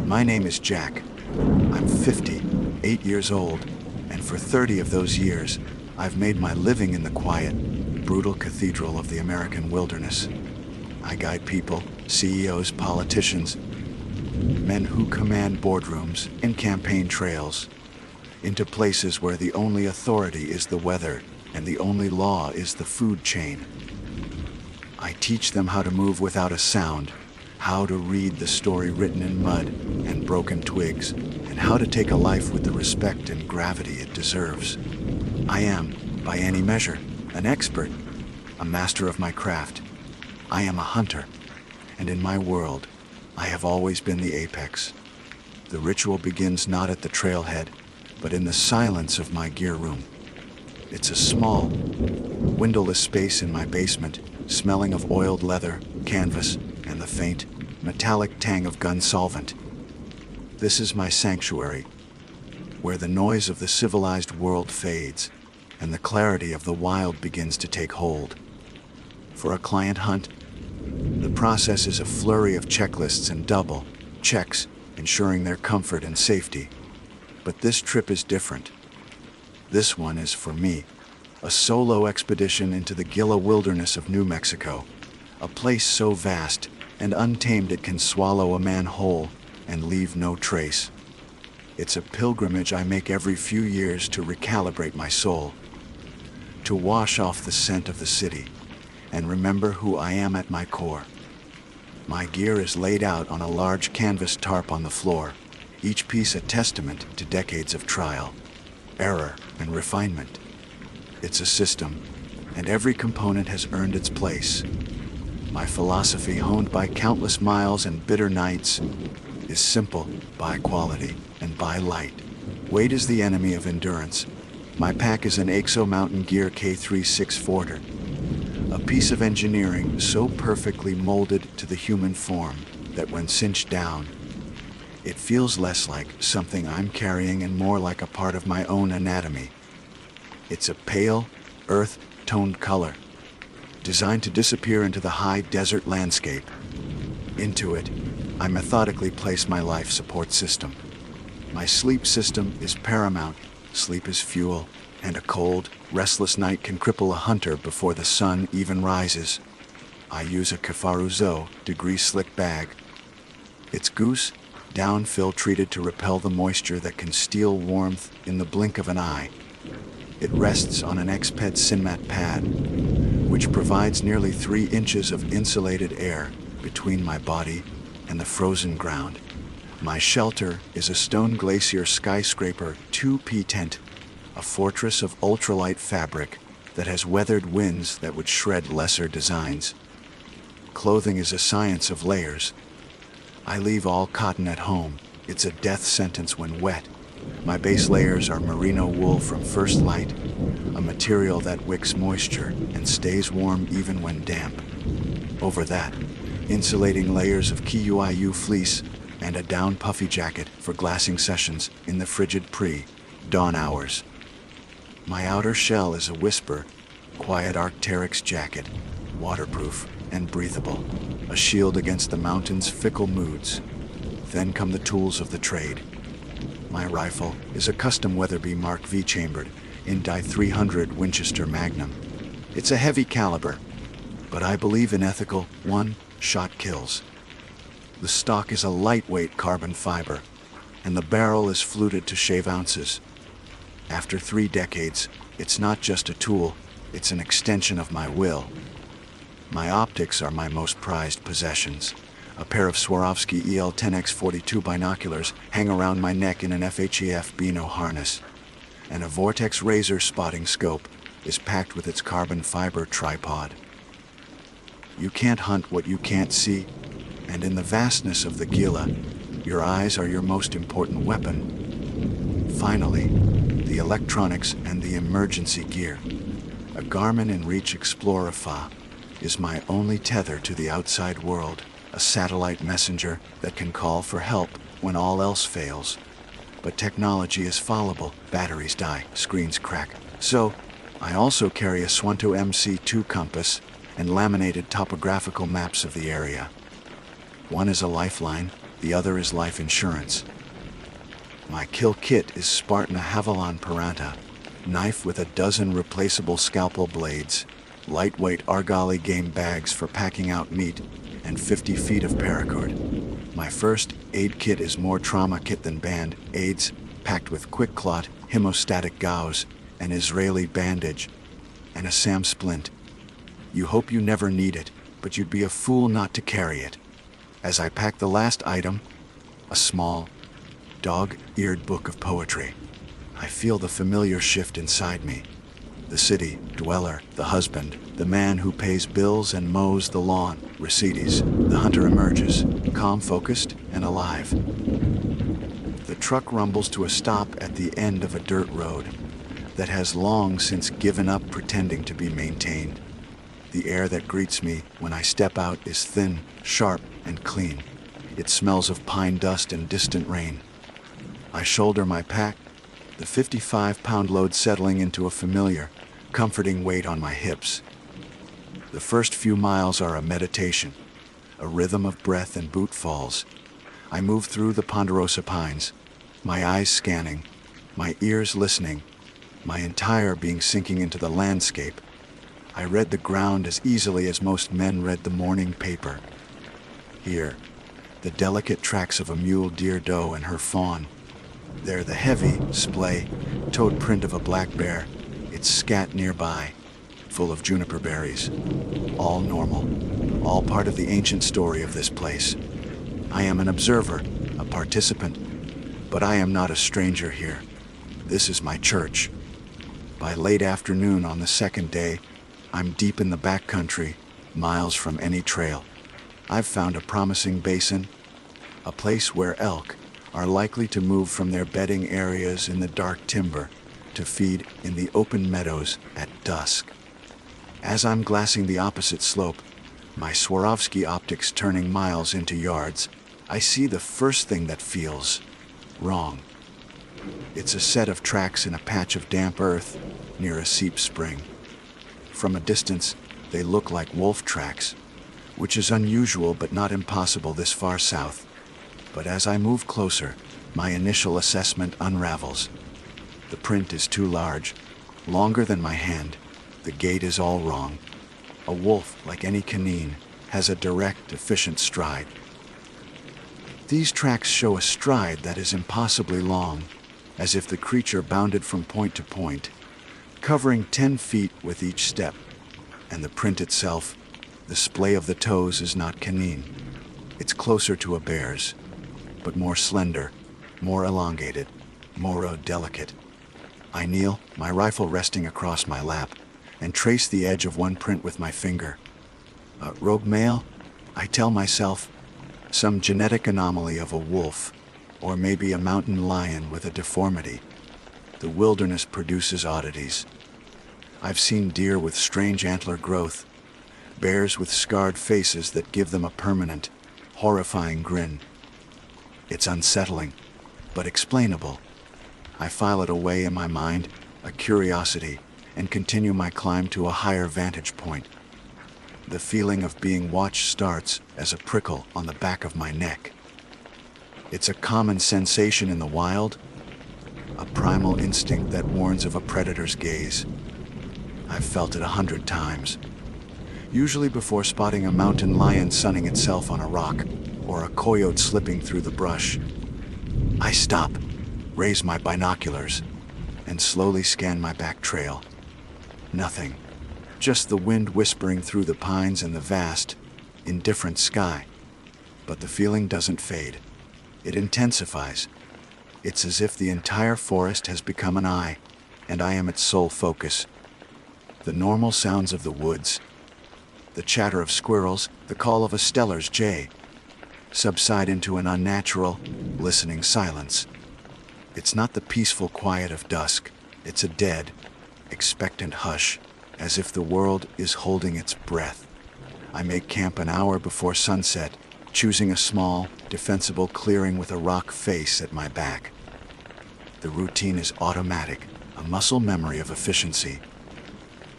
My name is Jack. I'm 58 years old, and for 30 of those years, I've made my living in the quiet, brutal cathedral of the American wilderness. I guide people, CEOs, politicians, men who command boardrooms and campaign trails, into places where the only authority is the weather and the only law is the food chain. I teach them how to move without a sound, how to read the story written in mud and broken twigs, and how to take a life with the respect and gravity it deserves. I am, by any measure, an expert, a master of my craft. I am a hunter, and in my world, I have always been the apex. The ritual begins not at the trailhead, but in the silence of my gear room. It's a small, windowless space in my basement, smelling of oiled leather, canvas, and the faint, metallic tang of gun solvent. This is my sanctuary, where the noise of the civilized world fades, and the clarity of the wild begins to take hold. For a client hunt, the process is a flurry of checklists and double checks, ensuring their comfort and safety. But this trip is different. This one is, for me, a solo expedition into the Gila wilderness of New Mexico, a place so vast and untamed it can swallow a man whole and leave no trace. It's a pilgrimage I make every few years to recalibrate my soul, to wash off the scent of the city, and remember who I am at my core. My gear is laid out on a large canvas tarp on the floor, each piece a testament to decades of trial, error, and refinement. It's a system, and every component has earned its place. My philosophy, honed by countless miles and bitter nights, is simple: buy quality and buy light. Weight is the enemy of endurance. My pack is an AXO Mountain Gear K3640, a piece of engineering so perfectly molded to the human form that when cinched down, it feels less like something I'm carrying and more like a part of my own anatomy. It's a pale, earth-toned color, designed to disappear into the high desert landscape. Into it, I methodically place my life support system. My sleep system is paramount. Sleep is fuel, and a cold, restless night can cripple a hunter before the sun even rises. I use a Cafaruzo degree slick bag. It's goose down fill treated to repel the moisture that can steal warmth in the blink of an eye. It rests on an Exped Sinmat pad, which provides nearly 3 inches of insulated air between my body and the frozen ground. My shelter is a Stone Glacier Skyscraper 2P tent, a fortress of ultralight fabric that has weathered winds that would shred lesser designs. Clothing is a science of layers. I leave all cotton at home. It's a death sentence when wet. My base layers are merino wool from First Light, a material that wicks moisture and stays warm even when damp. Over that, insulating layers of KUIU fleece and a down puffy jacket for glassing sessions in the frigid pre-dawn hours. My outer shell is a whisper, quiet Arc'teryx jacket, waterproof and breathable, a shield against the mountain's fickle moods. Then come the tools of the trade. My rifle is a custom Weatherby Mark V chambered in Die 300 Winchester Magnum. It's a heavy caliber, but I believe in ethical one-shot kills. The stock is a lightweight carbon fiber, and the barrel is fluted to shave ounces. After 3 decades, it's not just a tool, it's an extension of my will. My optics are my most prized possessions. A pair of Swarovski EL10X42 binoculars hang around my neck in an FHEF Beano harness, and a Vortex Razor spotting scope is packed with its carbon fiber tripod. You can't hunt what you can't see, and in the vastness of the Gila, your eyes are your most important weapon. Finally, the electronics and the emergency gear. A Garmin InReach Explorer FA is my only tether to the outside world, a satellite messenger that can call for help when all else fails. But technology is fallible, batteries die, screens crack. So, I also carry a Swanto MC2 compass and laminated topographical maps of the area. One is a lifeline, The other is life insurance. My kill kit is Spartan Havalon Paranta, knife with a dozen replaceable scalpel blades, lightweight Argali game bags for packing out meat, and 50 feet of paracord. My first aid kit is more trauma kit than band-aids, packed with quick clot, hemostatic gauze, an Israeli bandage, and a SAM splint. You hope you never need it, but you'd be a fool not to carry it. As I pack the last item, a small, dog-eared book of poetry, I feel the familiar shift inside me. The city dweller, the husband, the man who pays bills and mows the lawn, recedes. The hunter emerges, calm, focused, and alive. The truck rumbles to a stop at the end of a dirt road that has long since given up pretending to be maintained. The air that greets me when I step out is thin, sharp, and clean. It smells of pine dust and distant rain. I shoulder my pack, the 55-pound load settling into a familiar, comforting weight on my hips. The first few miles are a meditation, a rhythm of breath and boot falls. I move through the ponderosa pines, my eyes scanning, my ears listening, my entire being sinking into the landscape. I read the ground as easily as most men read the morning paper. Here, the delicate tracks of a mule deer doe and her fawn. There, the heavy, splay-toed print of a black bear, its scat nearby, full of juniper berries. All normal, all part of the ancient story of this place. I am an observer, a participant, but I am not a stranger here. This is my church. By late afternoon on the second day, I'm deep in the backcountry, miles from any trail. I've found a promising basin, a place where elk are likely to move from their bedding areas in the dark timber to feed in the open meadows at dusk. As I'm glassing the opposite slope, my Swarovski optics turning miles into yards, I see the first thing that feels wrong. It's a set of tracks in a patch of damp earth near a seep spring. From a distance, they look like wolf tracks, which is unusual but not impossible this far south. But as I move closer, my initial assessment unravels. The print is too large, longer than my hand. The gait is all wrong. A wolf, like any canine, has a direct, efficient stride. These tracks show a stride that is impossibly long, as if the creature bounded from point to point, covering 10 feet with each step. And the print itself, the splay of the toes, is not canine. It's closer to a bear's, but more slender, more elongated, more delicate. I kneel, my rifle resting across my lap, and trace the edge of one print with my finger. A rogue male? I tell myself. Some genetic anomaly of a wolf, or maybe a mountain lion with a deformity. The wilderness produces oddities. I've seen deer with strange antler growth, bears with scarred faces that give them a permanent, horrifying grin. It's unsettling, but explainable. I file it away in my mind, a curiosity, and continue my climb to a higher vantage point. The feeling of being watched starts as a prickle on the back of my neck. It's a common sensation in the wild, a primal instinct that warns of a predator's gaze. I've felt it 100 times, usually before spotting a mountain lion sunning itself on a rock, or a coyote slipping through the brush. I stop, raise my binoculars, and slowly scan my back trail. Nothing. Just the wind whispering through the pines and the vast, indifferent sky. But the feeling doesn't fade. It intensifies. It's as if the entire forest has become an eye, and I am its sole focus. The normal sounds of the woods, the chatter of squirrels, the call of a Steller's jay, subside into an unnatural, listening silence. It's not the peaceful quiet of dusk. It's a dead, expectant hush, as if the world is holding its breath. I make camp an hour before sunset, choosing a small, defensible clearing with a rock face at my back. The routine is automatic, a muscle memory of efficiency.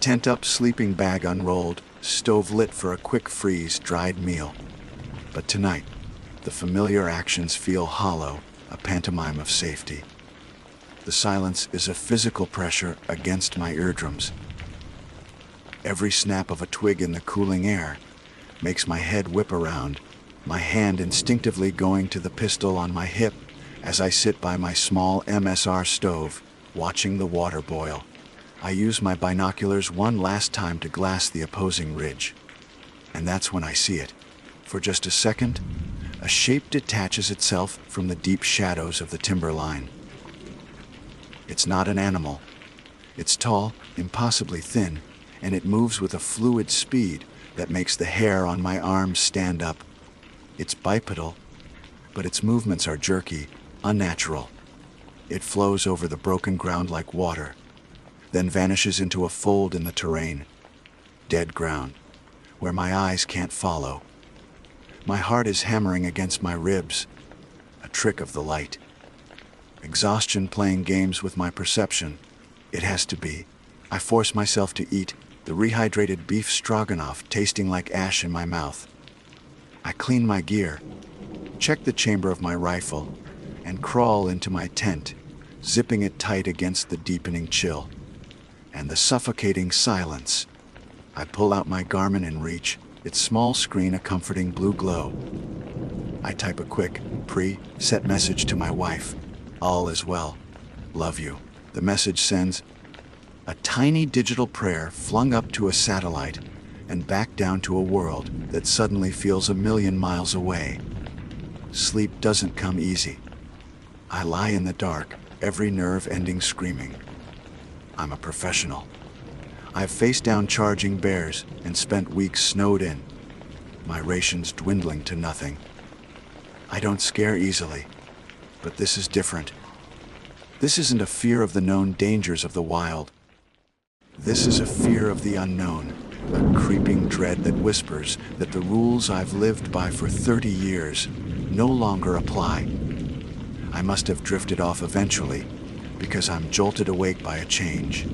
Tent up, sleeping bag unrolled, stove lit for a quick freeze-dried meal. But tonight, The familiar actions feel hollow, a pantomime of safety. The silence is a physical pressure against my eardrums. Every snap of a twig in the cooling air makes my head whip around, my hand instinctively going to the pistol on my hip as I sit by my small MSR stove, watching the water boil. I use my binoculars one last time to glass the opposing ridge. And that's when I see it. For just a second, a shape detaches itself from the deep shadows of the timberline. It's not an animal. It's tall, impossibly thin, and it moves with a fluid speed that makes the hair on my arms stand up. It's bipedal, but its movements are jerky, unnatural. It flows over the broken ground like water, then vanishes into a fold in the terrain. Dead ground, where my eyes can't follow. My heart is hammering against my ribs, a trick of the light. Exhaustion playing games with my perception. It has to be. I force myself to eat, the rehydrated beef stroganoff tasting like ash in my mouth. I clean my gear, check the chamber of my rifle, and crawl into my tent, zipping it tight against the deepening chill and the suffocating silence. I pull out my Garmin and reach, its small screen a comforting blue glow. I type a quick, pre-set message to my wife. All is well. Love you. The message sends a tiny digital prayer flung up to a satellite and back down to a world that suddenly feels a million miles away. Sleep doesn't come easy. I lie in the dark, every nerve ending screaming. I'm a professional. I've faced down charging bears and spent weeks snowed in, my rations dwindling to nothing. I don't scare easily, but this is different. This isn't a fear of the known dangers of the wild. This is a fear of the unknown, a creeping dread that whispers that the rules I've lived by for 30 years no longer apply. I must have drifted off eventually, because I'm jolted awake by a change.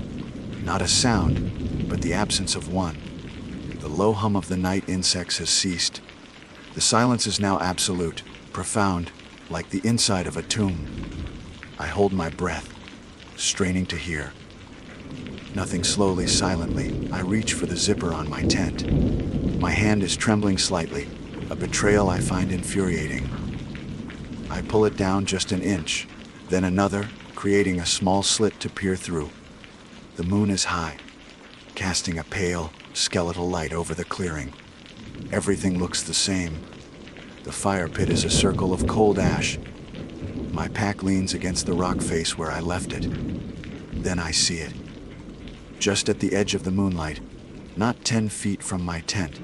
Not a sound, but the absence of one. The low hum of the night insects has ceased. The silence is now absolute, profound, like the inside of a tomb. I hold my breath, straining to hear. Nothing slowly, silently, I reach for the zipper on my tent. My hand is trembling slightly, a betrayal I find infuriating. I pull it down just an inch, then another, creating a small slit to peer through. The moon is high, casting a pale, skeletal light over the clearing. Everything looks the same. The fire pit is a circle of cold ash. My pack leans against the rock face where I left it. Then I see it. Just at the edge of the moonlight, not 10 feet from my tent,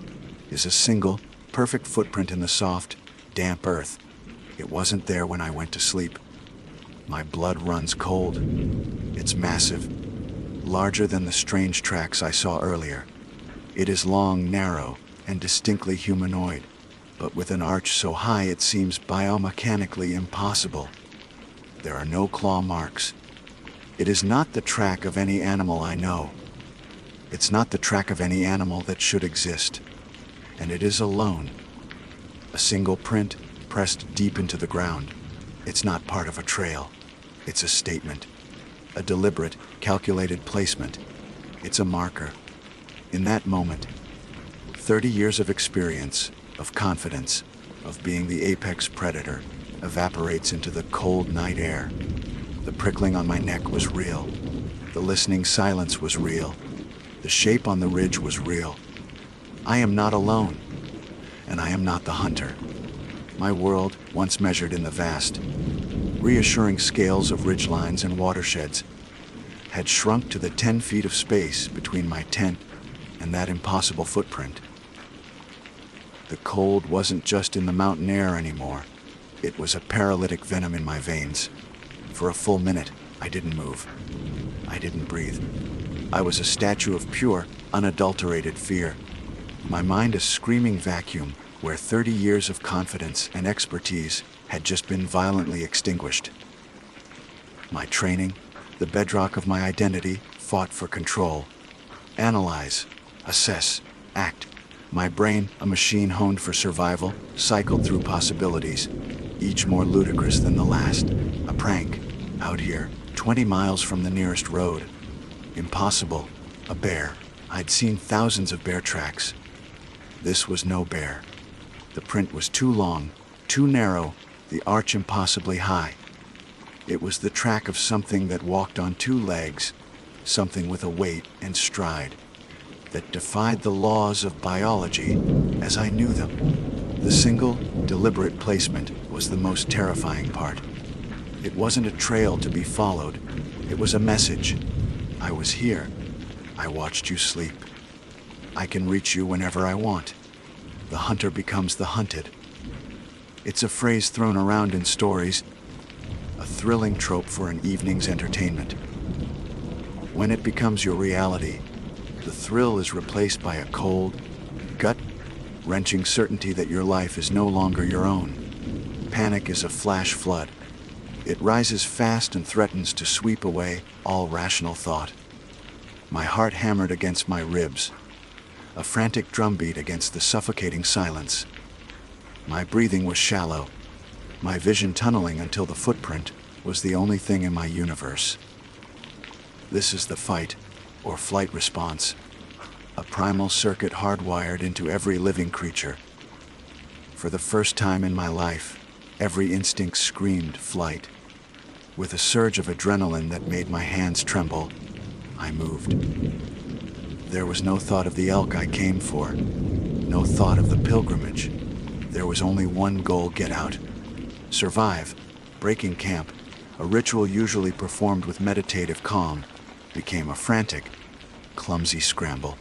is a single, perfect footprint in the soft, damp earth. It wasn't there when I went to sleep. My blood runs cold. It's massive, larger than the strange tracks I saw earlier. It is long, narrow, and distinctly humanoid, but with an arch so high it seems biomechanically impossible. There are no claw marks. It is not the track of any animal I know. It's not the track of any animal that should exist. And it is alone. A single print pressed deep into the ground. It's not part of a trail. It's a statement. A deliberate, calculated placement. It's a marker. In that moment, 30 years of experience, of confidence, of being the apex predator, evaporates into the cold night air. The prickling on my neck was real. The listening silence was real. The shape on the ridge was real. I am not alone, and I am not the hunter. My world, once measured in the vast, reassuring scales of ridgelines and watersheds, had shrunk to the 10 feet of space between my tent and that impossible footprint. The cold wasn't just in the mountain air anymore. It was a paralytic venom in my veins. For a full minute, I didn't move. I didn't breathe. I was a statue of pure, unadulterated fear. My mind a screaming vacuum where 30 years of confidence and expertise had just been violently extinguished. My training, the bedrock of my identity, fought for control. Analyze, assess, act, My brain, a machine honed for survival, cycled through possibilities, each more ludicrous than the last. A prank, out here, 20 miles from the nearest road. Impossible. A bear. I'd seen thousands of bear tracks. This was no bear. The print was too long, too narrow, the arch impossibly high. It was the track of something that walked on two legs, something with a weight and stride, that defied the laws of biology as I knew them. The single, deliberate placement was the most terrifying part. It wasn't a trail to be followed. It was a message. I was here. I watched you sleep. I can reach you whenever I want. The hunter becomes the hunted. It's a phrase thrown around in stories, a thrilling trope for an evening's entertainment. When it becomes your reality, the thrill is replaced by a cold, gut-wrenching certainty that your life is no longer your own. Panic is a flash flood. It rises fast and threatens to sweep away all rational thought. My heart hammered against my ribs, a frantic drumbeat against the suffocating silence. My breathing was shallow, my vision tunneling until the footprint was the only thing in my universe. This is the fight or flight response, a primal circuit hardwired into every living creature. For the first time in my life, every instinct screamed flight. With a surge of adrenaline that made my hands tremble, I moved. There was no thought of the elk I came for, no thought of the pilgrimage. There was only one goal: get out. Survive. Breaking camp, a ritual usually performed with meditative calm, became a frantic, clumsy scramble.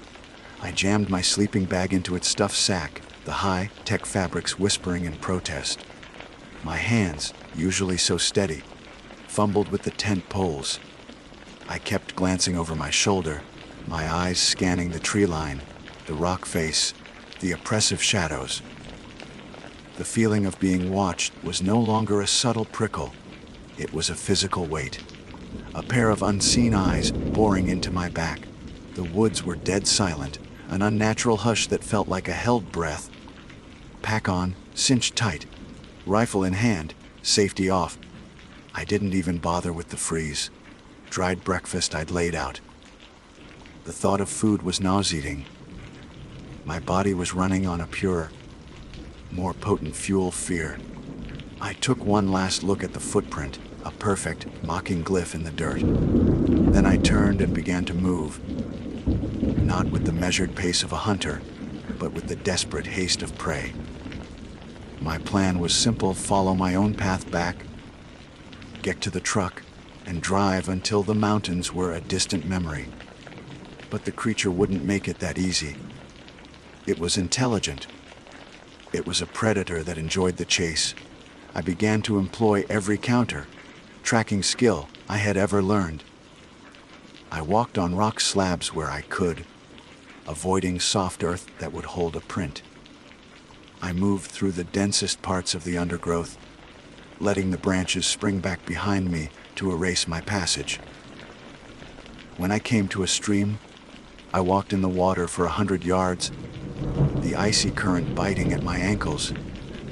I jammed my sleeping bag into its stuffed sack, the high-tech fabrics whispering in protest. My hands, usually so steady, fumbled with the tent poles. I kept glancing over my shoulder, my eyes scanning the tree line, the rock face, the oppressive shadows. The feeling of being watched was no longer a subtle prickle. It was a physical weight. A pair of unseen eyes boring into my back. The woods were dead silent, an unnatural hush that felt like a held breath. Pack on, cinched tight, rifle in hand, safety off. I didn't even bother with the freeze. Dried breakfast I'd laid out. The thought of food was nauseating. My body was running on a purer, more potent fuel: fear. I took one last look at the footprint, a perfect, mocking glyph in the dirt. Then I turned and began to move, not with the measured pace of a hunter, but with the desperate haste of prey. My plan was simple: follow my own path back, get to the truck, and drive until the mountains were a distant memory. But the creature wouldn't make it that easy. It was intelligent. It was a predator that enjoyed the chase. I began to employ every counter, tracking skill I had ever learned. I walked on rock slabs where I could, avoiding soft earth that would hold a print. I moved through the densest parts of the undergrowth, letting the branches spring back behind me to erase my passage. When I came to a stream, I walked in the water for 100 yards, the icy current biting at my ankles,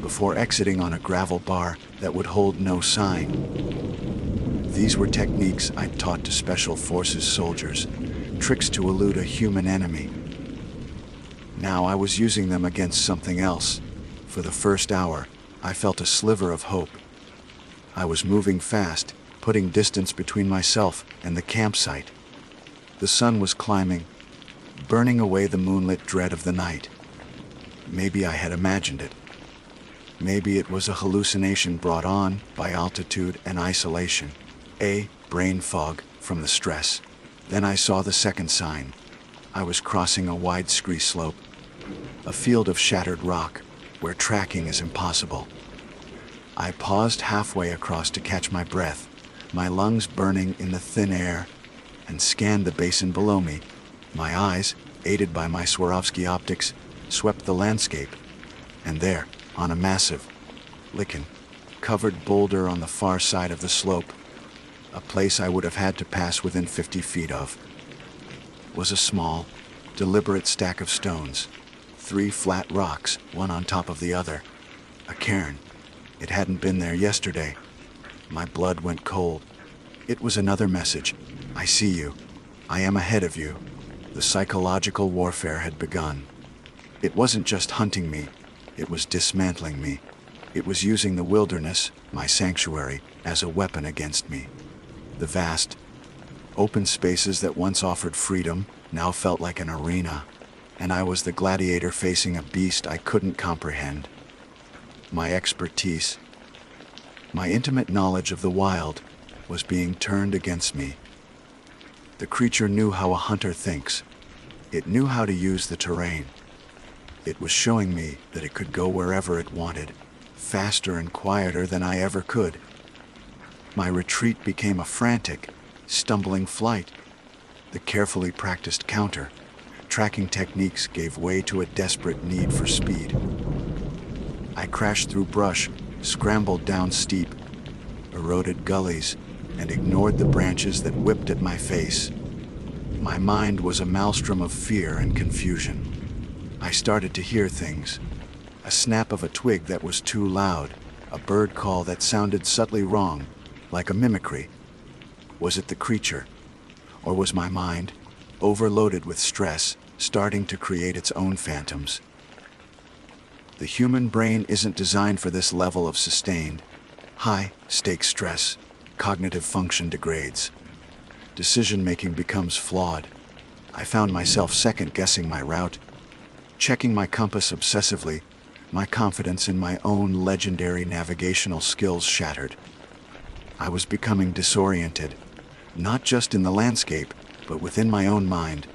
before exiting on a gravel bar that would hold no sign. These were techniques I'd taught to Special Forces soldiers, tricks to elude a human enemy. Now I was using them against something else. For the first hour, I felt a sliver of hope. I was moving fast, putting distance between myself and the campsite. The sun was climbing, burning away the moonlit dread of the night. Maybe I had imagined it. Maybe it was a hallucination brought on by altitude and isolation, a brain fog from the stress. Then I saw the second sign. I was crossing a wide scree slope, a field of shattered rock where tracking is impossible. I paused halfway across to catch my breath, my lungs burning in the thin air, and scanned the basin below me. My eyes, aided by my Swarovski optics, swept the landscape, and there, on a massive, lichen-covered boulder on the far side of the slope, a place I would have had to pass within 50 feet of, was a small, deliberate stack of stones, 3 flat rocks, one on top of the other. A cairn. It hadn't been there yesterday. My blood went cold. It was another message. I see you. I am ahead of you. The psychological warfare had begun. It wasn't just hunting me. It was dismantling me. It was using the wilderness, my sanctuary, as a weapon against me. The vast, open spaces that once offered freedom now felt like an arena, and I was the gladiator facing a beast I couldn't comprehend. My expertise, my intimate knowledge of the wild, was being turned against me. The creature knew how a hunter thinks. It knew how to use the terrain. It was showing me that it could go wherever it wanted, faster and quieter than I ever could. My retreat became a frantic, stumbling flight. The carefully practiced counter, tracking techniques gave way to a desperate need for speed. I crashed through brush, scrambled down steep, eroded gullies, and ignored the branches that whipped at my face. My mind was a maelstrom of fear and confusion. I started to hear things. A snap of a twig that was too loud, a bird call that sounded subtly wrong, like a mimicry. Was it the creature? Or was my mind, overloaded with stress, starting to create its own phantoms? The human brain isn't designed for this level of sustained, high-stakes stress. Cognitive function degrades. Decision-making becomes flawed. I found myself second-guessing my route, checking my compass obsessively. My confidence in my own legendary navigational skills shattered. I was becoming disoriented, not just in the landscape, but within my own mind.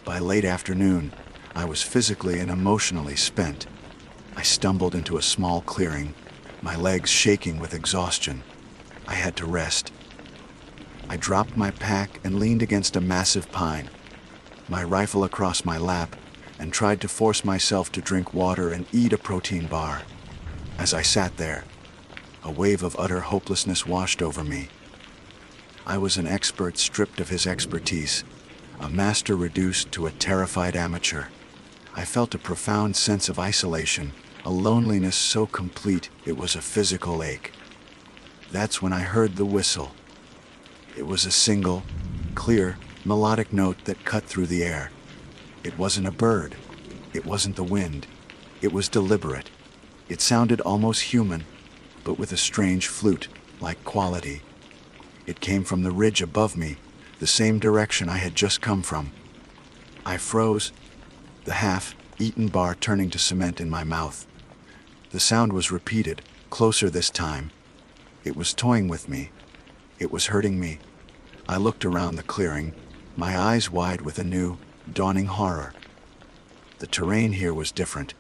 By late afternoon, I was physically and emotionally spent. I stumbled into a small clearing, my legs shaking with exhaustion. I had to rest. I dropped my pack and leaned against a massive pine, my rifle across my lap, and tried to force myself to drink water and eat a protein bar. As I sat there, a wave of utter hopelessness washed over me. I was an expert stripped of his expertise, a master reduced to a terrified amateur. I felt a profound sense of isolation, a loneliness so complete it was a physical ache. That's when I heard the whistle. It was a single, clear, melodic note that cut through the air. It wasn't a bird. It wasn't the wind. It was deliberate. It sounded almost human, but with a strange flute-like quality. It came from the ridge above me, the same direction I had just come from. I froze, the half-eaten bar turning to cement in my mouth. The sound was repeated, closer this time. It was toying with me. It was hurting me. I looked around the clearing, my eyes wide with a new, dawning horror. The terrain here was different.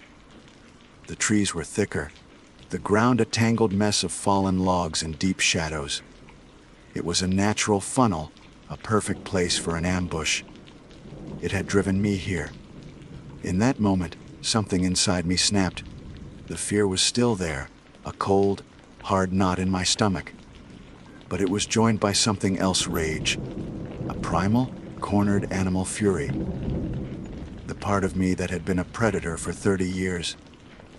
The trees were thicker, the ground a tangled mess of fallen logs and deep shadows. It was a natural funnel, a perfect place for an ambush. It had driven me here. In that moment, something inside me snapped. The fear was still there, a cold, hard knot in my stomach. But it was joined by something else: rage. A primal, cornered animal fury. The part of me that had been a predator for 30 years,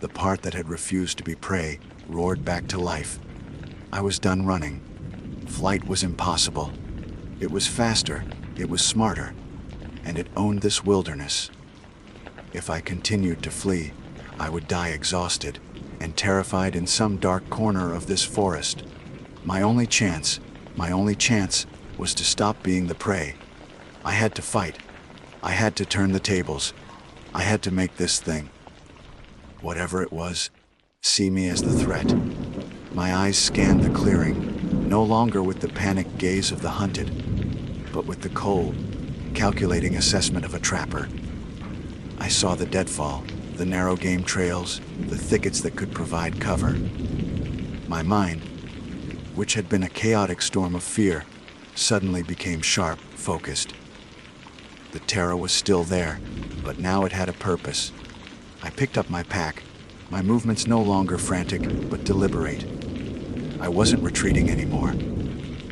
the part that had refused to be prey, roared back to life. I was done running. Flight was impossible. It was faster, it was smarter, and it owned this wilderness. If I continued to flee, I would die exhausted and terrified in some dark corner of this forest. My only chance was to stop being the prey. I had to fight. I had to turn the tables. I had to make this thing, whatever it was, see me as the threat. My eyes scanned the clearing, no longer with the panicked gaze of the hunted, but with the cold, calculating assessment of a trapper. I saw the deadfall, the narrow game trails, the thickets that could provide cover. My mind, which had been a chaotic storm of fear, suddenly became sharp, focused. The terror was still there, but now it had a purpose. I picked up my pack, my movements no longer frantic, but deliberate. I wasn't retreating anymore.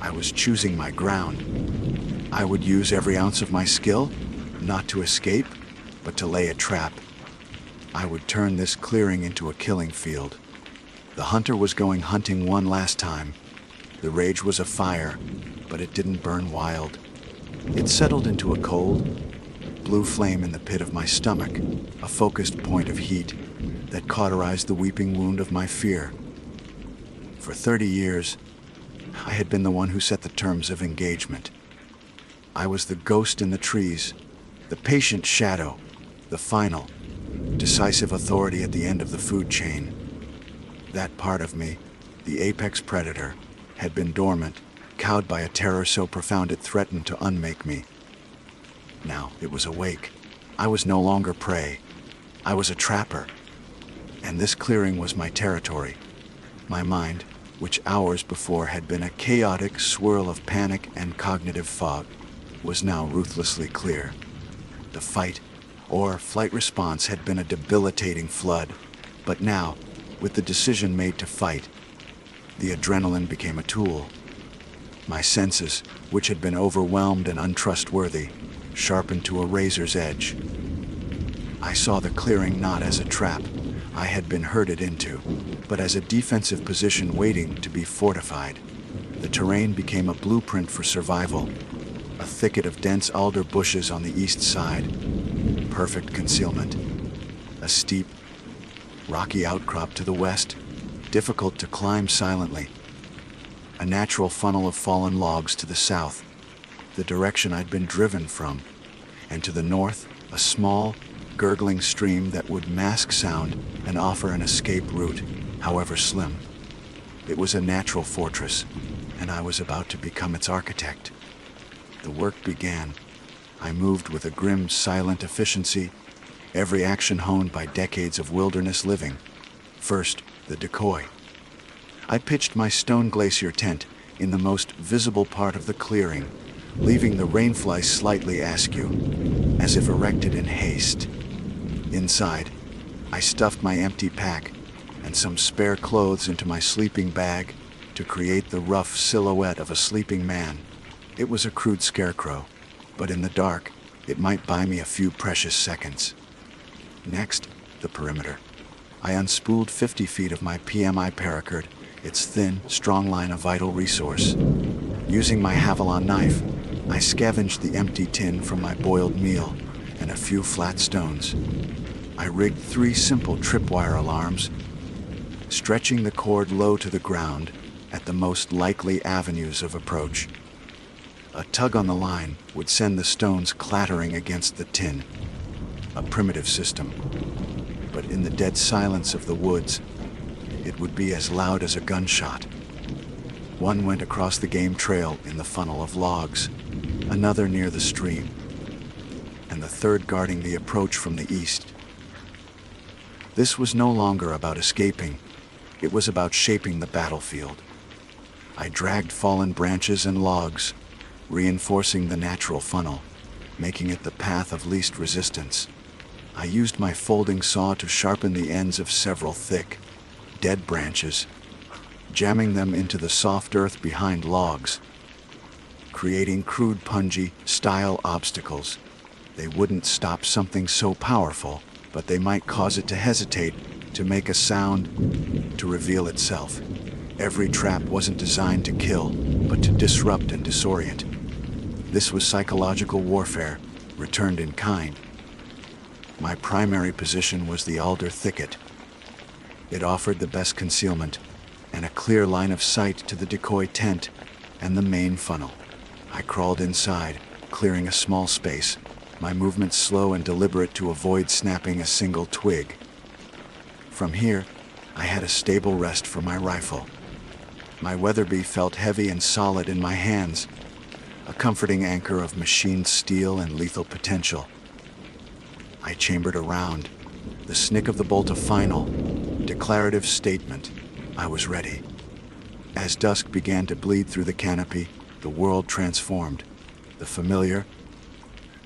I was choosing my ground. I would use every ounce of my skill, not to escape, but to lay a trap. I would turn this clearing into a killing field. The hunter was going hunting one last time. The rage was afire, but it didn't burn wild. It settled into a cold, blue flame in the pit of my stomach, a focused point of heat that cauterized the weeping wound of my fear. For 30 years, I had been the one who set the terms of engagement. I was the ghost in the trees, the patient shadow, the final, decisive authority at the end of the food chain. That part of me, the apex predator, had been dormant, cowed by a terror so profound it threatened to unmake me. Now it was awake. I was no longer prey. I was a trapper. And this clearing was my territory. My mind, which hours before had been a chaotic swirl of panic and cognitive fog, was now ruthlessly clear. The fight, or flight response, had been a debilitating flood, but now, with the decision made to fight, the adrenaline became a tool. My senses, which had been overwhelmed and untrustworthy, sharpened to a razor's edge. I saw the clearing not as a trap I had been herded into, but as a defensive position waiting to be fortified. The terrain became a blueprint for survival. A thicket of dense alder bushes on the east side, perfect concealment. A steep, rocky outcrop to the west, difficult to climb silently. A natural funnel of fallen logs to the south, the direction I'd been driven from, and to the north, a small, gurgling stream that would mask sound and offer an escape route, however slim. It was a natural fortress, and I was about to become its architect. The work began. I moved with a grim, silent efficiency, every action honed by decades of wilderness living. First, the decoy. I pitched my stone glacier tent in the most visible part of the clearing, leaving the rainfly slightly askew, as if erected in haste. Inside, I stuffed my empty pack and some spare clothes into my sleeping bag to create the rough silhouette of a sleeping man. It was a crude scarecrow, but in the dark, it might buy me a few precious seconds. Next, the perimeter. I unspooled 50 feet of my PMI paracord, its thin, strong line a vital resource. Using my Havilon knife, I scavenged the empty tin from my boiled meal and a few flat stones. I rigged 3 simple tripwire alarms, stretching the cord low to the ground at the most likely avenues of approach. A tug on the line would send the stones clattering against the tin. A primitive system, but in the dead silence of the woods, it would be as loud as a gunshot. One went across the game trail in the funnel of logs, another near the stream, and the third guarding the approach from the east. This was no longer about escaping. It was about shaping the battlefield. I dragged fallen branches and logs, reinforcing the natural funnel, making it the path of least resistance. I used my folding saw to sharpen the ends of several thick, dead branches, jamming them into the soft earth behind logs, creating crude punji-style obstacles. They wouldn't stop something so powerful, but they might cause it to hesitate, to make a sound, to reveal itself. Every trap wasn't designed to kill, but to disrupt and disorient. This was psychological warfare, returned in kind. My primary position was the alder thicket. It offered the best concealment and a clear line of sight to the decoy tent and the main funnel. I crawled inside, clearing a small space, my movements slow and deliberate to avoid snapping a single twig. From here, I had a stable rest for my rifle. My Weatherby felt heavy and solid in my hands, a comforting anchor of machined steel and lethal potential. I chambered around, the snick of the bolt a final, declarative statement. I was ready. As dusk began to bleed through the canopy, the world transformed. The familiar,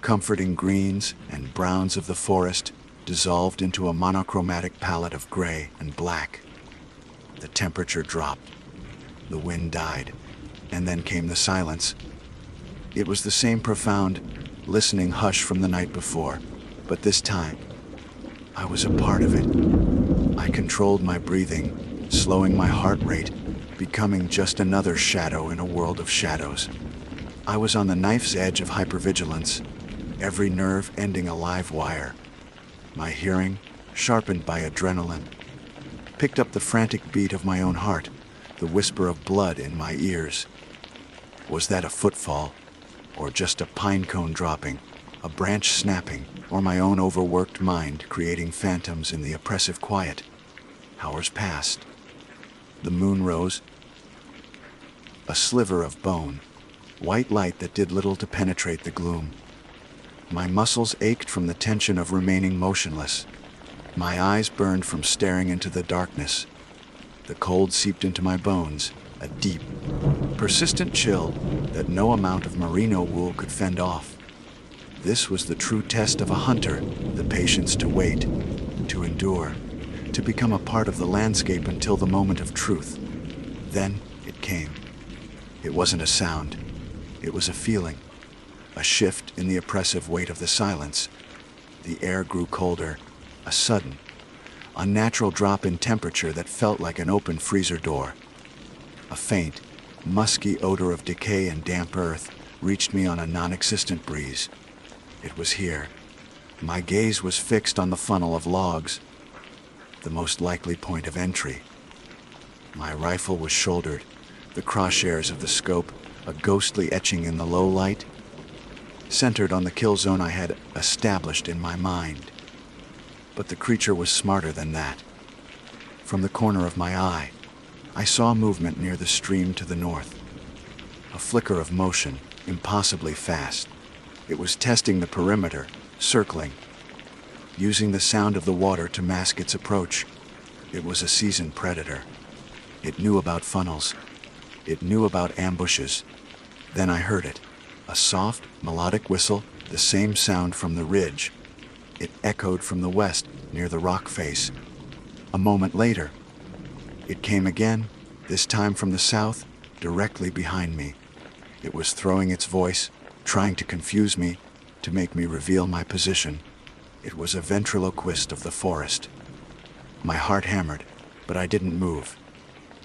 comforting greens and browns of the forest dissolved into a monochromatic palette of gray and black. The temperature dropped. The wind died. And then came the silence. It was the same profound, listening hush from the night before, but this time, I was a part of it. I controlled my breathing, slowing my heart rate, becoming just another shadow in a world of shadows. I was on the knife's edge of hypervigilance, every nerve ending a live wire. My hearing, sharpened by adrenaline, picked up the frantic beat of my own heart, the whisper of blood in my ears. Was that a footfall, or just a pine cone dropping, a branch snapping, or my own overworked mind creating phantoms in the oppressive quiet? Hours passed. The moon rose, a sliver of bone, white light that did little to penetrate the gloom. My muscles ached from the tension of remaining motionless. My eyes burned from staring into the darkness. The cold seeped into my bones, a deep, persistent chill that no amount of merino wool could fend off. This was the true test of a hunter, the patience to wait, to endure, to become a part of the landscape until the moment of truth. Then it came. It wasn't a sound. It was a feeling, a shift in the oppressive weight of the silence. The air grew colder, a sudden, unnatural drop in temperature that felt like an open freezer door. A faint, musky odor of decay and damp earth reached me on a non-existent breeze. It was here. My gaze was fixed on the funnel of logs, the most likely point of entry. My rifle was shouldered, the crosshairs of the scope a ghostly etching in the low light, centered on the kill zone I had established in my mind. But the creature was smarter than that. From the corner of my eye, I saw movement near the stream to the north. A flicker of motion, impossibly fast. It was testing the perimeter, circling, using the sound of the water to mask its approach. It was a seasoned predator. It knew about funnels. It knew about ambushes. Then I heard it, a soft, melodic whistle, the same sound from the ridge. It echoed from the west, near the rock face. A moment later, it came again, this time from the south, directly behind me. It was throwing its voice, trying to confuse me, to make me reveal my position. It was a ventriloquist of the forest. My heart hammered, but I didn't move.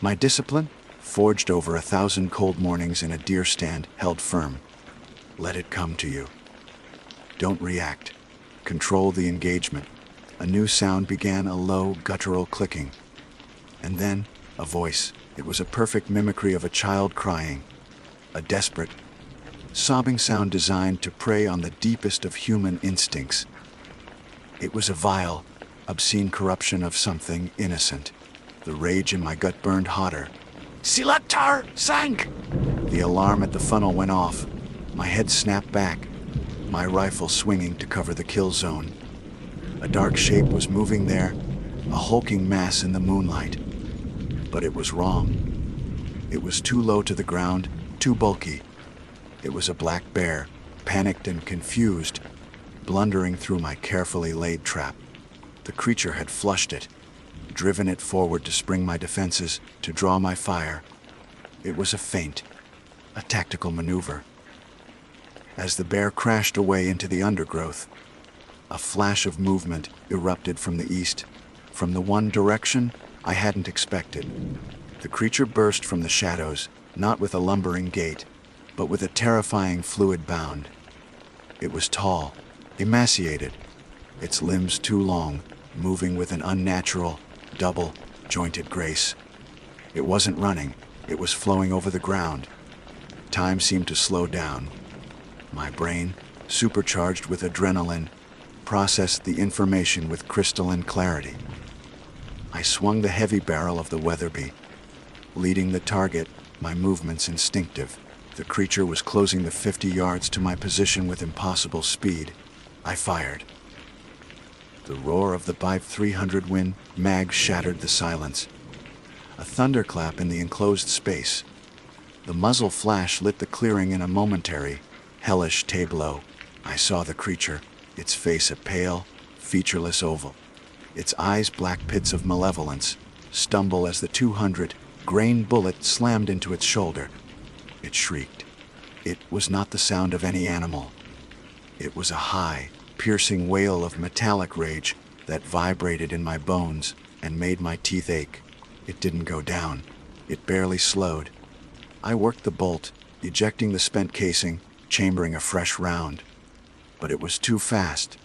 My discipline, forged over 1,000 cold mornings in a deer stand, held firm. Let it come to you. Don't react. Control the engagement. A new sound began, a low, guttural clicking. And then, a voice. It was a perfect mimicry of a child crying. A desperate, sobbing sound designed to prey on the deepest of human instincts. It was a vile, obscene corruption of something innocent. The rage in my gut burned hotter. Silatar sank! The alarm at the funnel went off. My head snapped back, my rifle swinging to cover the kill zone. A dark shape was moving there, a hulking mass in the moonlight. But it was wrong. It was too low to the ground, too bulky. It was a black bear, panicked and confused, blundering through my carefully laid trap. The creature had flushed it, driven it forward to spring my defenses, to draw my fire. It was a feint, a tactical maneuver. As the bear crashed away into the undergrowth, a flash of movement erupted from the east, from the one direction I hadn't expected. The creature burst from the shadows, not with a lumbering gait, but with a terrifying fluid bound. It was tall, emaciated, its limbs too long, moving with an unnatural, double-jointed grace. It wasn't running, it was flowing over the ground. Time seemed to slow down. My brain, supercharged with adrenaline, processed the information with crystalline clarity. I swung the heavy barrel of the Weatherby, leading the target, my movements instinctive. The creature was closing the 50 yards to my position with impossible speed. I fired. The roar of the Bive 300 Win mag shattered the silence. A thunderclap in the enclosed space. The muzzle flash lit the clearing in a momentary, hellish tableau. I saw the creature, its face a pale, featureless oval, its eyes black pits of malevolence, stumble as the 200-grain bullet slammed into its shoulder. It shrieked. It was not the sound of any animal. It was a high, piercing wail of metallic rage, that vibrated in my bones and made my teeth ache. It didn't go down. It barely slowed. I worked the bolt, ejecting the spent casing, chambering a fresh round. But it was too fast.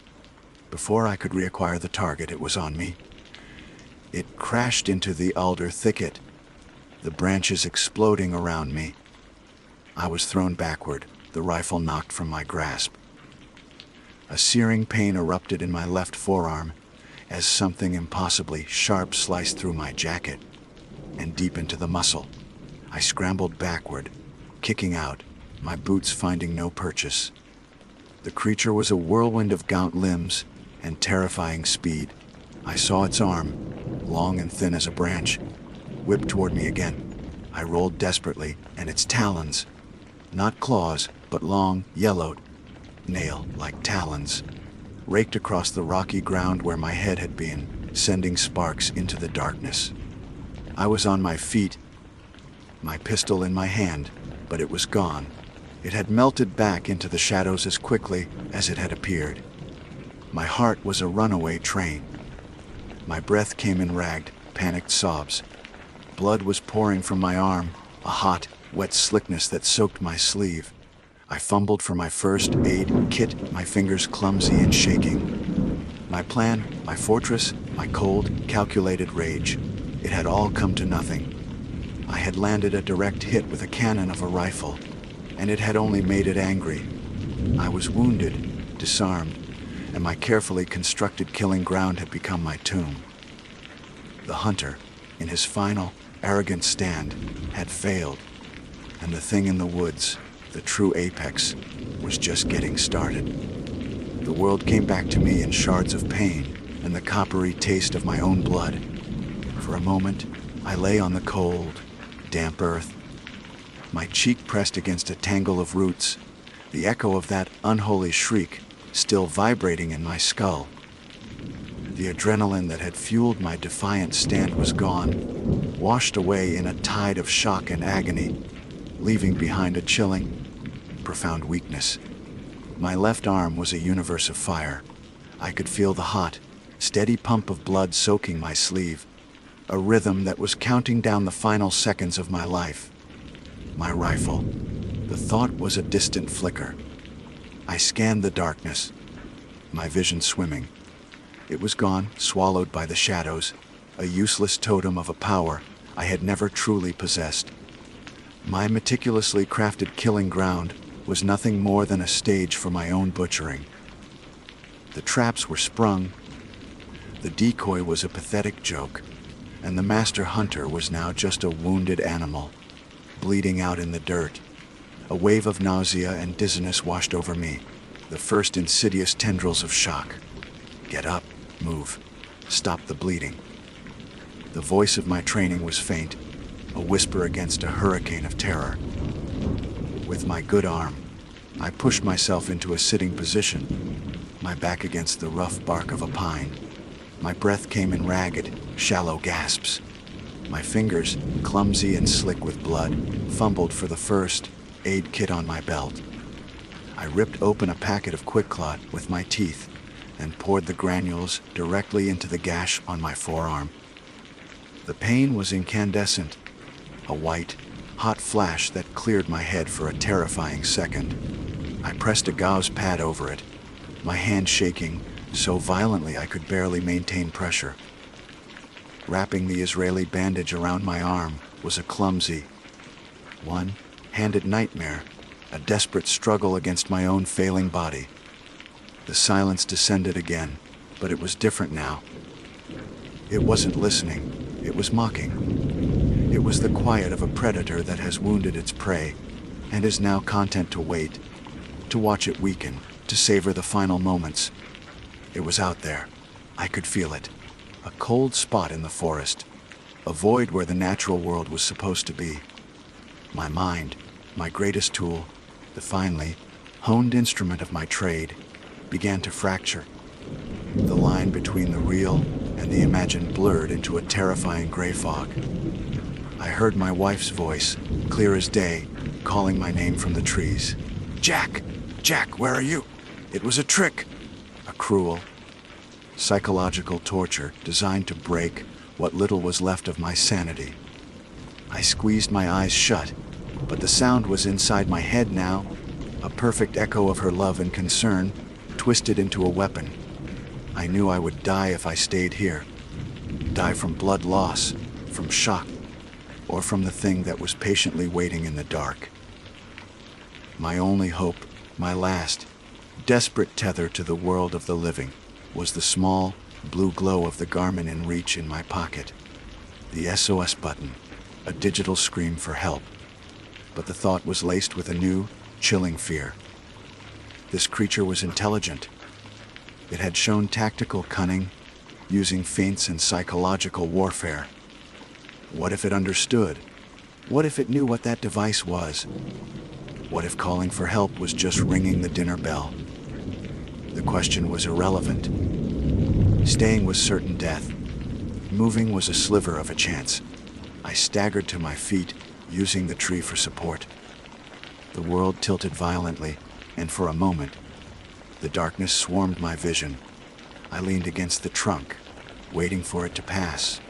Before I could reacquire the target, it was on me. It crashed into the alder thicket, the branches exploding around me. I was thrown backward, the rifle knocked from my grasp. A searing pain erupted in my left forearm as something impossibly sharp sliced through my jacket and deep into the muscle. I scrambled backward, kicking out, my boots finding no purchase. The creature was a whirlwind of gaunt limbs and terrifying speed. I saw its arm, long and thin as a branch, whip toward me again. I rolled desperately, and its talons, not claws, but long, yellowed, nail-like talons, raked across the rocky ground where my head had been, sending sparks into the darkness. I was on my feet, my pistol in my hand, but it was gone. It had melted back into the shadows as quickly as it had appeared. My heart was a runaway train. My breath came in ragged, panicked sobs. Blood was pouring from my arm, a hot, wet slickness that soaked my sleeve. I fumbled for my first aid kit, my fingers clumsy and shaking. My plan, my fortress, my cold, calculated rage. It had all come to nothing. I had landed a direct hit with a cannon of a rifle, and it had only made it angry. I was wounded, disarmed, and my carefully constructed killing ground had become my tomb. The hunter, in his final, arrogant stand, had failed, and the thing in the woods, the true apex, was just getting started. The world came back to me in shards of pain and the coppery taste of my own blood. For a moment, I lay on the cold, damp earth, my cheek pressed against a tangle of roots, the echo of that unholy shriek still vibrating in my skull. The adrenaline that had fueled my defiant stand was gone, washed away in a tide of shock and agony, leaving behind a chilling, profound weakness. My left arm was a universe of fire. I could feel the hot, steady pump of blood soaking my sleeve, a rhythm that was counting down the final seconds of my life. My rifle. The thought was a distant flicker. I scanned the darkness, my vision swimming. It was gone, swallowed by the shadows, a useless totem of a power I had never truly possessed. My meticulously crafted killing ground was nothing more than a stage for my own butchering. The traps were sprung, the decoy was a pathetic joke, and the master hunter was now just a wounded animal, bleeding out in the dirt. A wave of nausea and dizziness washed over me, the first insidious tendrils of shock. Get up, move, stop the bleeding. The voice of my training was faint, a whisper against a hurricane of terror. With my good arm, I pushed myself into a sitting position, my back against the rough bark of a pine. My breath came in ragged, shallow gasps. My fingers, clumsy and slick with blood, fumbled for the first aid kit on my belt. I ripped open a packet of QuickClot with my teeth and poured the granules directly into the gash on my forearm. The pain was incandescent, a white, hot flash that cleared my head for a terrifying second. I pressed a gauze pad over it, my hand shaking so violently I could barely maintain pressure. Wrapping the Israeli bandage around my arm was a clumsy, one-handed nightmare, a desperate struggle against my own failing body. The silence descended again, but it was different now. It wasn't listening, it was mocking. It was the quiet of a predator that has wounded its prey and is now content to wait, to watch it weaken, to savor the final moments. It was out there. I could feel it. A cold spot in the forest, a void where the natural world was supposed to be. My mind, my greatest tool, the finely honed instrument of my trade, began to fracture. The line between the real and the imagined blurred into a terrifying gray fog. I heard my wife's voice, clear as day, calling my name from the trees. "Jack! Jack, where are you? It was a trick!" A cruel, psychological torture designed to break what little was left of my sanity. I squeezed my eyes shut, but the sound was inside my head now, a perfect echo of her love and concern, twisted into a weapon. I knew I would die if I stayed here. Die from blood loss, from shock, or from the thing that was patiently waiting in the dark. My only hope, my last, desperate tether to the world of the living, was the small, blue glow of the Garmin in reach in my pocket. The SOS button, a digital scream for help. But the thought was laced with a new, chilling fear. This creature was intelligent. It had shown tactical cunning, using feints and psychological warfare. What if it understood? What if it knew what that device was? What if calling for help was just ringing the dinner bell? The question was irrelevant. Staying was certain death. Moving was a sliver of a chance. I staggered to my feet, using the tree for support. The world tilted violently, and for a moment, the darkness swarmed my vision. I leaned against the trunk, waiting for it to pass,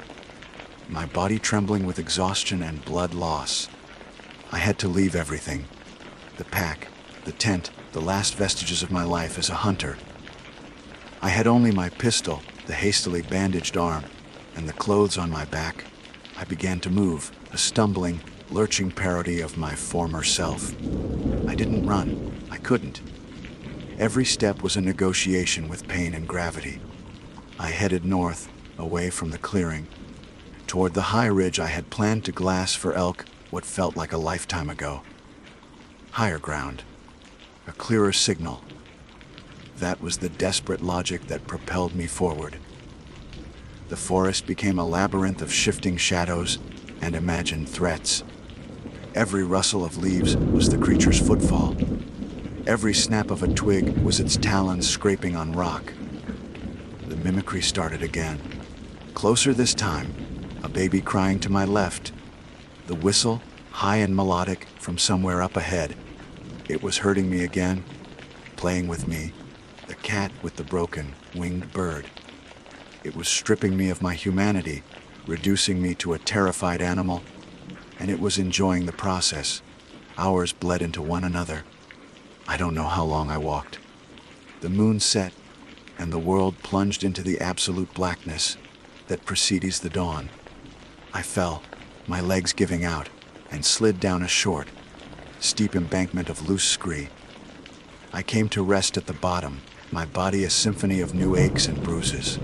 my body trembling with exhaustion and blood loss. I had to leave everything. The pack, the tent, the last vestiges of my life as a hunter. I had only my pistol, the hastily bandaged arm, and the clothes on my back. I began to move, a stumbling, lurching parody of my former self. I didn't run. I couldn't. Every step was a negotiation with pain and gravity. I headed north, away from the clearing, toward the high ridge I had planned to glass for elk what felt like a lifetime ago. Higher ground. A clearer signal. That was the desperate logic that propelled me forward. The forest became a labyrinth of shifting shadows and imagined threats. Every rustle of leaves was the creature's footfall. Every snap of a twig was its talons scraping on rock. The mimicry started again. Closer this time, a baby crying to my left. The whistle, high and melodic, from somewhere up ahead. It was hurting me again, playing with me, the cat with the broken, winged bird. It was stripping me of my humanity, reducing me to a terrified animal, and it was enjoying the process. Hours bled into one another. I don't know how long I walked. The moon set, and the world plunged into the absolute blackness that precedes the dawn. I fell, my legs giving out, and slid down a short, steep embankment of loose scree. I came to rest at the bottom, my body a symphony of new aches and bruises.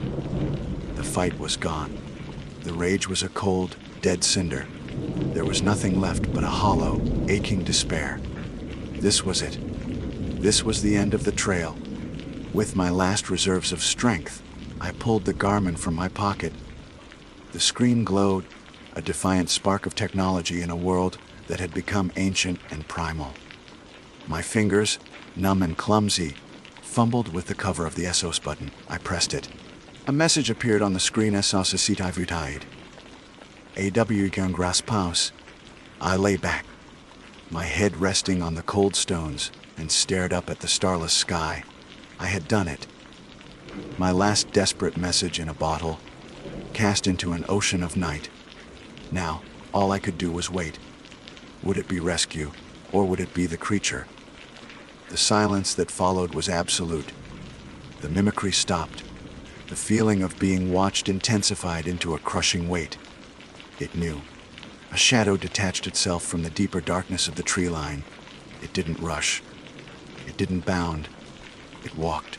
The fight was gone. The rage was a cold, dead cinder. There was nothing left but a hollow, aching despair. This was it. This was the end of the trail. With my last reserves of strength, I pulled the Garmin from my pocket. The screen glowed, a defiant spark of technology in a world that had become ancient and primal. My fingers, numb and clumsy, fumbled with the cover of the SOS button. I pressed it. A message appeared on the screen. SOS vitaid. AW Paus. I lay back, my head resting on the cold stones, and stared up at the starless sky. I had done it. My last desperate message in a bottle, cast into an ocean of night. Now, all I could do was wait. Would it be rescue, or would it be the creature? The silence that followed was absolute. The mimicry stopped. The feeling of being watched intensified into a crushing weight. It knew. A shadow detached itself from the deeper darkness of the tree line. It didn't rush. It didn't bound. It walked.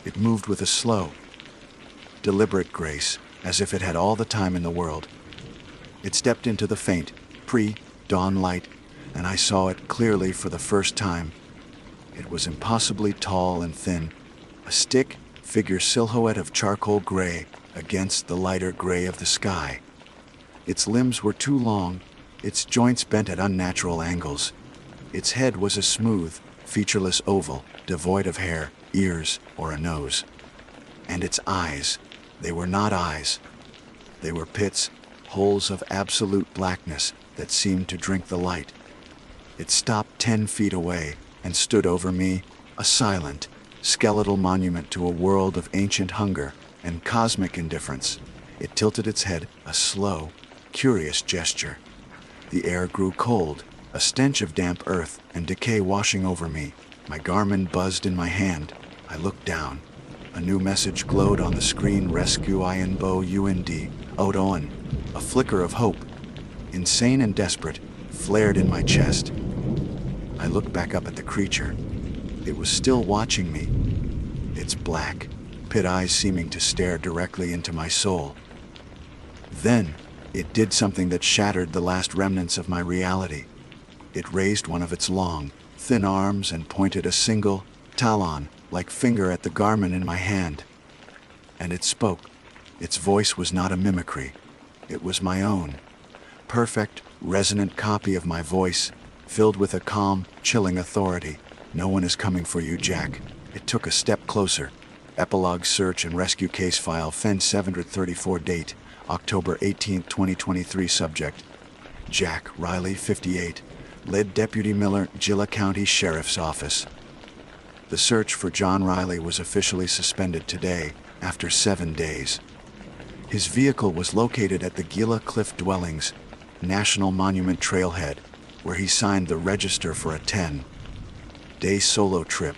It moved with a slow, deliberate grace, as if it had all the time in the world. It stepped into the faint, pre-dawn light, and I saw it clearly for the first time. It was impossibly tall and thin, a stick figure silhouette of charcoal gray against the lighter gray of the sky. Its limbs were too long, its joints bent at unnatural angles. Its head was a smooth, featureless oval, devoid of hair, ears, or a nose. And its eyes, they were not eyes. They were pits, holes of absolute blackness that seemed to drink the light. It stopped 10 feet away and stood over me, a silent, skeletal monument to a world of ancient hunger and cosmic indifference. It tilted its head, a slow, curious gesture. The air grew cold, a stench of damp earth and decay washing over me. My Garmin buzzed in my hand. I looked down. A new message glowed on the screen: Rescue Inbo UND, Odoan. A flicker of hope, insane and desperate, flared in my chest. I looked back up at the creature. It was still watching me, its black, pit eyes seeming to stare directly into my soul. Then, it did something that shattered the last remnants of my reality. It raised one of its long, thin arms and pointed a single, talon-like finger at the Garmin in my hand. And it spoke. Its voice was not a mimicry. It was my own. Perfect, resonant copy of my voice, filled with a calm, chilling authority. "No one is coming for you, Jack." It took a step closer. Epilogue search and rescue case file FEN 734 date, October 18, 2023 subject: Jack Riley, 58, led Deputy Miller, Gila County Sheriff's Office. The search for John Riley was officially suspended today, after 7 days. His vehicle was located at the Gila Cliff Dwellings National Monument Trailhead, where he signed the register for a 10-day solo trip.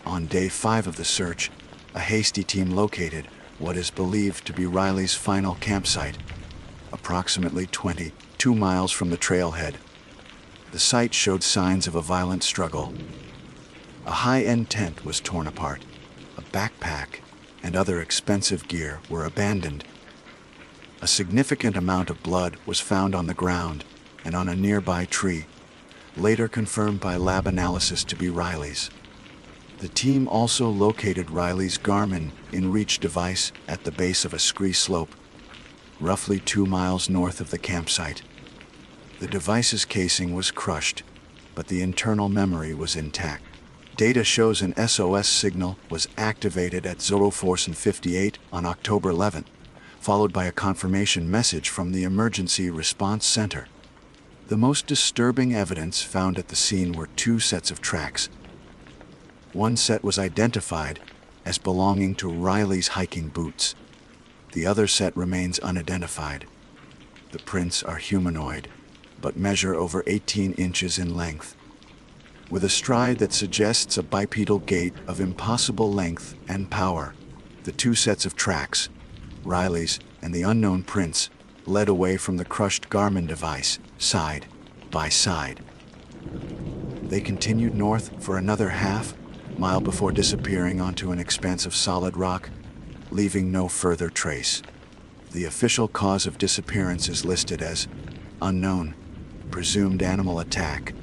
On day 5 of the search, a hasty team located what is believed to be Riley's final campsite, approximately 22 miles from the trailhead. The site showed signs of a violent struggle. A high-end tent was torn apart. A backpack and other expensive gear were abandoned. A significant amount of blood was found on the ground and on a nearby tree, later confirmed by lab analysis to be Riley's. The team also located Riley's Garmin in-reach device at the base of a scree slope, roughly 2 miles north of the campsite. The device's casing was crushed, but the internal memory was intact. Data shows an SOS signal was activated at 04:58 on October 11th, followed by a confirmation message from the Emergency Response Center. The most disturbing evidence found at the scene were 2 sets of tracks. One set was identified as belonging to Riley's hiking boots. The other set remains unidentified. The prints are humanoid, but measure over 18 inches in length, with a stride that suggests a bipedal gait of impossible length and power. The 2 sets of tracks, Riley's and the unknown prints, led away from the crushed Garmin device, side by side. They continued north for another half-mile before disappearing onto an expanse of solid rock, leaving no further trace. The official cause of disappearance is listed as unknown, presumed animal attack,